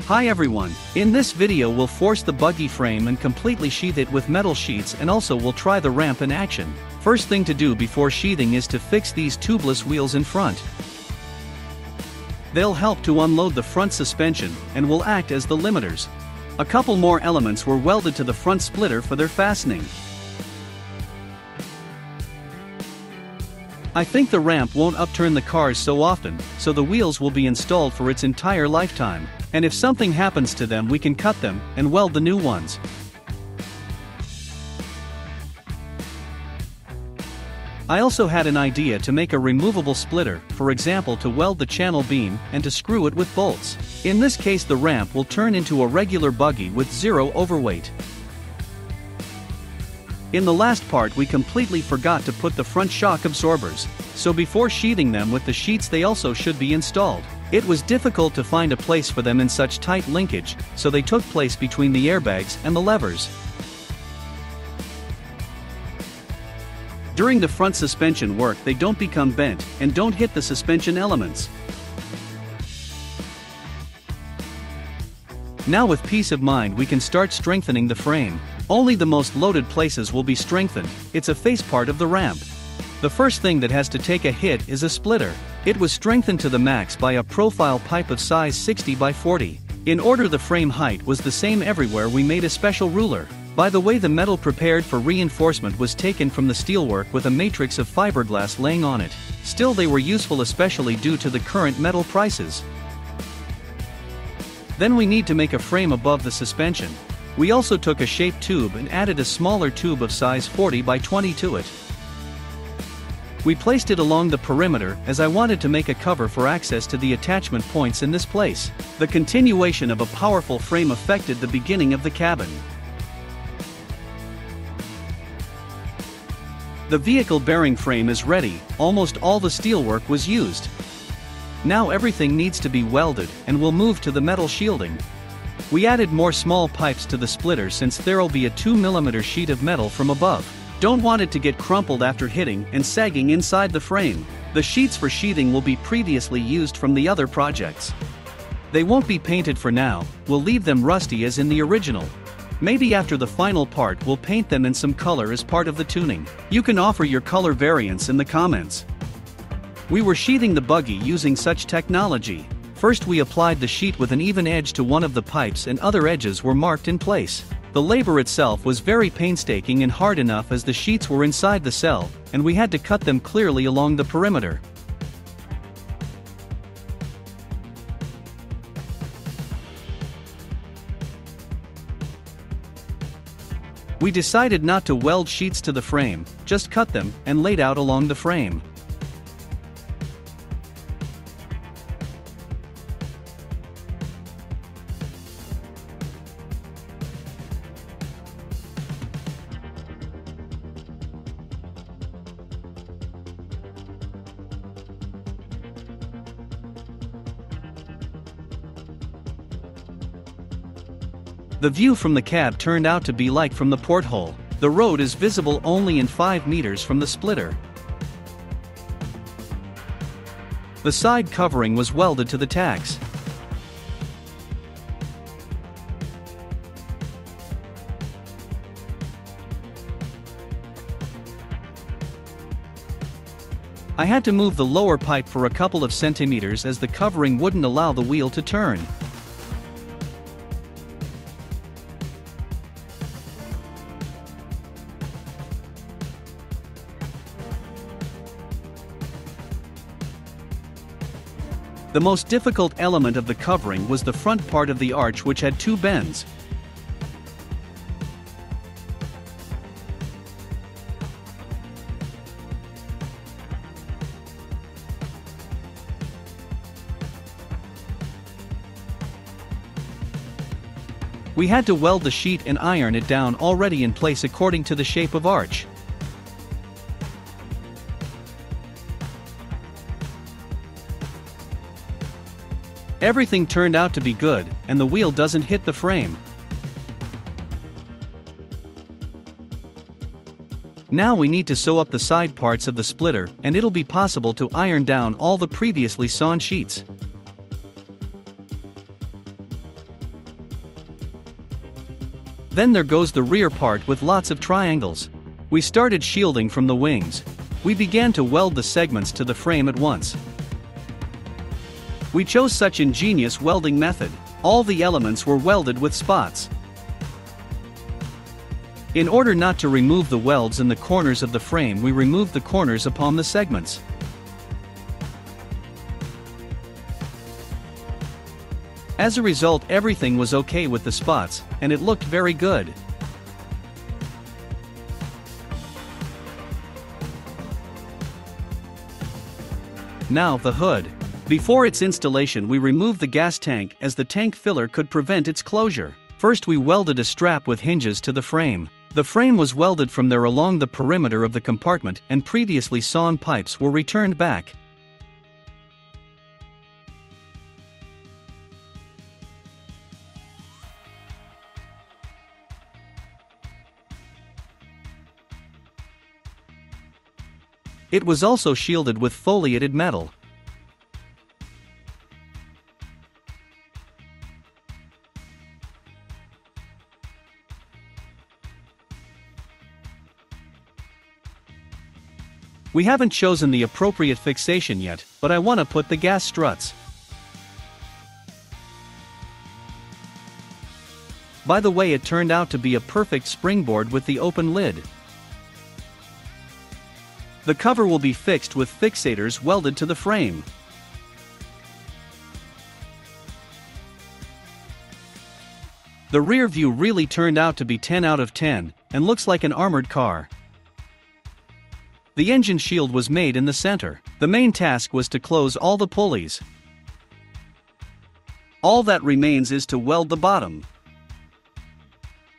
Hi everyone, in this video we'll force the buggy frame and completely sheath it with metal sheets, and also we'll try the ramp in action. First thing to do before sheathing is to fix these tubeless wheels in front. They'll help to unload the front suspension and will act as the limiters. A couple more elements were welded to the front splitter for their fastening. I think the ramp won't upturn the cars so often, so the wheels will be installed for its entire lifetime, and if something happens to them we can cut them and weld the new ones. I also had an idea to make a removable splitter, for example to weld the channel beam and to screw it with bolts. In this case the ramp will turn into a regular buggy with zero overweight. In the last part we completely forgot to put the front shock absorbers, so before sheathing them with the sheets they also should be installed. It was difficult to find a place for them in such tight linkage, so they took place between the airbags and the levers. During the front suspension work they don't become bent and don't hit the suspension elements. Now with peace of mind we can start strengthening the frame. Only the most loaded places will be strengthened. It's a face part of the ramp. The first thing that has to take a hit is a splitter. It was strengthened to the max by a profile pipe of size 60 by 40. In order the frame height was the same everywhere, we made a special ruler. By the way, the metal prepared for reinforcement was taken from the steelwork with a matrix of fiberglass laying on it. Still they were useful, especially due to the current metal prices. Then we need to make a frame above the suspension. We also took a shaped tube and added a smaller tube of size 40 by 20 to it. We placed it along the perimeter as I wanted to make a cover for access to the attachment points in this place. The continuation of a powerful frame affected the beginning of the cabin. The vehicle bearing frame is ready, almost all the steelwork was used. Now everything needs to be welded and we'll move to the metal shielding. We added more small pipes to the splitter since there'll be a 2mm sheet of metal from above. Don't want it to get crumpled after hitting and sagging inside the frame. The sheets for sheathing will be previously used from the other projects. They won't be painted for now, we'll leave them rusty as in the original. Maybe after the final part we'll paint them in some color as part of the tuning. You can offer your color variants in the comments. We were sheathing the buggy using such technology. First we applied the sheet with an even edge to one of the pipes and other edges were marked in place. The labor itself was very painstaking and hard enough as the sheets were inside the cell, and we had to cut them clearly along the perimeter. We decided not to weld sheets to the frame, just cut them and laid out along the frame. The view from the cab turned out to be like from the porthole. The road is visible only in 5 meters from the splitter. The side covering was welded to the tacks. I had to move the lower pipe for a couple of centimeters as the covering wouldn't allow the wheel to turn. The most difficult element of the covering was the front part of the arch, which had 2 bends. We had to weld the sheet and iron it down already in place according to the shape of arch. Everything turned out to be good, and the wheel doesn't hit the frame. Now we need to sew up the side parts of the splitter, and it'll be possible to iron down all the previously sawn sheets. Then there goes the rear part with lots of triangles. We started shielding from the wings. We began to weld the segments to the frame at once. We chose such ingenious welding method. All the elements were welded with spots. In order not to remove the welds in the corners of the frame, we removed the corners upon the segments. As a result, everything was okay with the spots, and it looked very good. Now the hood. Before its installation, we removed the gas tank as the tank filler could prevent its closure. First, we welded a strap with hinges to the frame. The frame was welded from there along the perimeter of the compartment, and previously sawn pipes were returned back. It was also shielded with foliated metal. We haven't chosen the appropriate fixation yet, but I want to put the gas struts. By the way, it turned out to be a perfect springboard with the open lid. The cover will be fixed with fixators welded to the frame. The rear view really turned out to be 10 out of 10, and looks like an armored car. The engine shield was made in the center. The main task was to close all the pulleys. All that remains is to weld the bottom.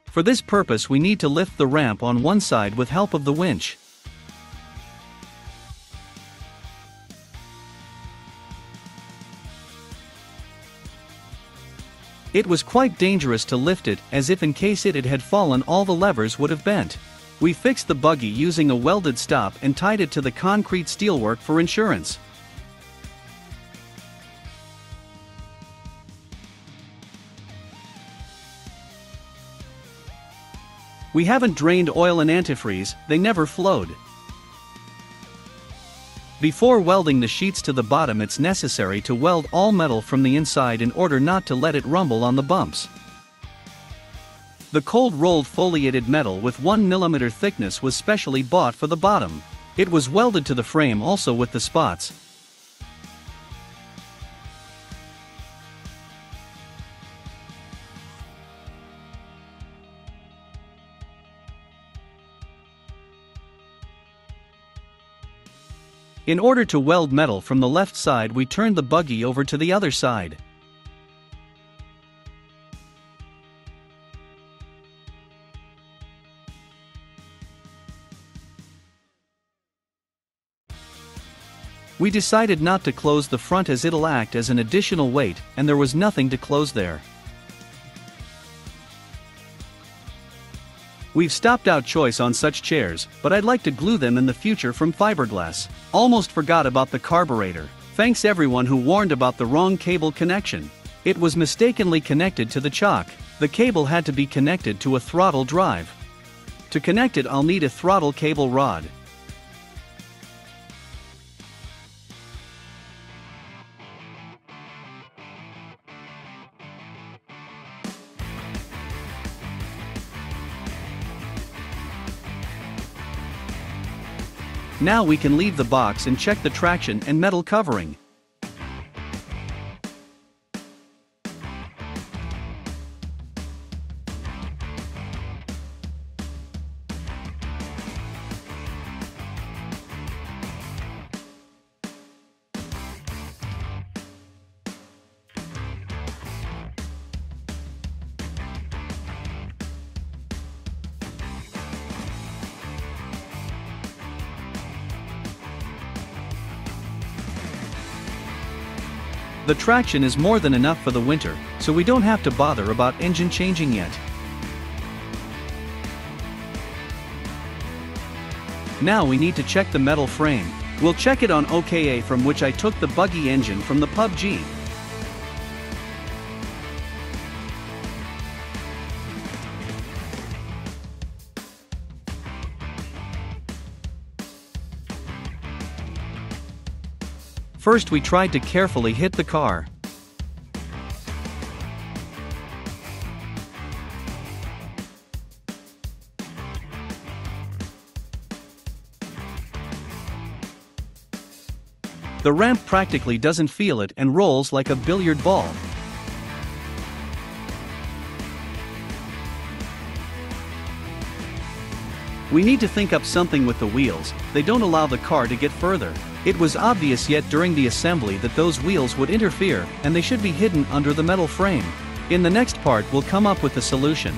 For this purpose, we need to lift the ramp on one side with help of the winch. It was quite dangerous to lift it, as if in case it had fallen, all the levers would have bent. We fixed the buggy using a welded stop and tied it to the concrete steelwork for insurance. We haven't drained oil and antifreeze, they never flowed. Before welding the sheets to the bottom, it's necessary to weld all metal from the inside in order not to let it rumble on the bumps. The cold rolled foliated metal with 1 mm thickness was specially bought for the bottom. It was welded to the frame also with the spots. In order to weld metal from the left side, we turned the buggy over to the other side. We decided not to close the front as it'll act as an additional weight, and there was nothing to close there. We've stopped out choice on such chairs, but I'd like to glue them in the future from fiberglass. Almost forgot about the carburetor. Thanks everyone who warned about the wrong cable connection. It was mistakenly connected to the chock. The cable had to be connected to a throttle drive. To connect it, I'll need a throttle cable rod. Now we can leave the box and check the traction and metal covering. The traction is more than enough for the winter, so we don't have to bother about engine changing yet. Now we need to check the metal frame. We'll check it on OKA, from which I took the buggy engine from the PUBG. First we tried to carefully hit the car. The ramp practically doesn't feel it and rolls like a billiard ball. We need to think up something with the wheels, they don't allow the car to get further. It was obvious yet during the assembly that those wheels would interfere and they should be hidden under the metal frame. In the next part we'll come up with a solution.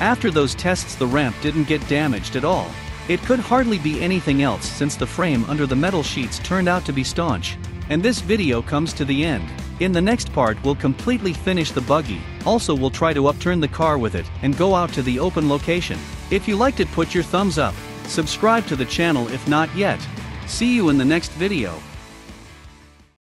After those tests the ramp didn't get damaged at all. It could hardly be anything else since the frame under the metal sheets turned out to be staunch. And this video comes to the end. In the next part we'll completely finish the buggy, also we'll try to upturn the car with it and go out to the open location. If you liked it put your thumbs up, subscribe to the channel if not yet. See you in the next video.